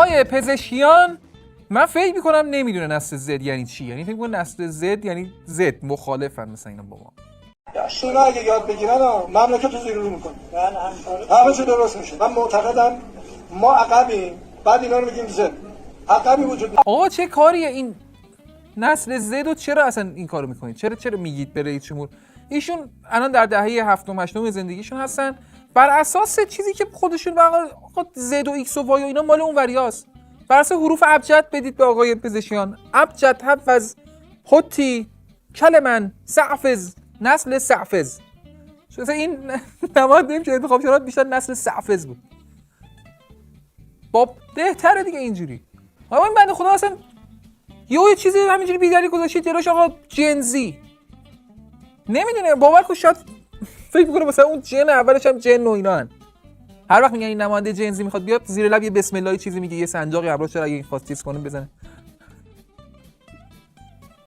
آقای پزشکیان من فکر میکنم نمیدونه نسل زد یعنی چی. یعنی فکر میکنم نسل زد یعنی زد مخالفن مثلا اینا با ما. اینا اگه یاد بگیرن مملکت رو زیر رو میکنه. همه چی درست میشه. من معتقدم ما عقبیم، بعد اینا رو میگیم زد. عقبی وجود نداره. آقا چه کاریه این نسل زد و چرا اصلا این کارو میکنید؟ چرا میگید به رئیس جمهور؟ ایشون الان در دهه هفتم هشتم زندگیشون هستن، بر اساس چیزی که خودشون آقا زد و ایکس و وای و اینا مال اون وریاست. بر اساس حروف ابجد بدید به آقای پزشکیان. ابجد حفظ حتی کلمن سعفز نسل سعفز. مثلا این نماد نمیشه انتخاب شد بیشتر نسل سعفز بود. با بهتره دیگه اینجوری. آقا این بنده خدا اصلا یه چیزی همینجوری بیداری گذاشتید جلوش آقا جنزی. نمیدونه باور کن شاید فکر میکنه مثلا اون جن اولش هم جن و اینا هن. هر وقت میگن این نماینده جنزی میخواد بیاد زیر لب یه بسم الله چیزی میگه، یه سنجاقی ابراش اگه این خواست چیز کنه بزنه.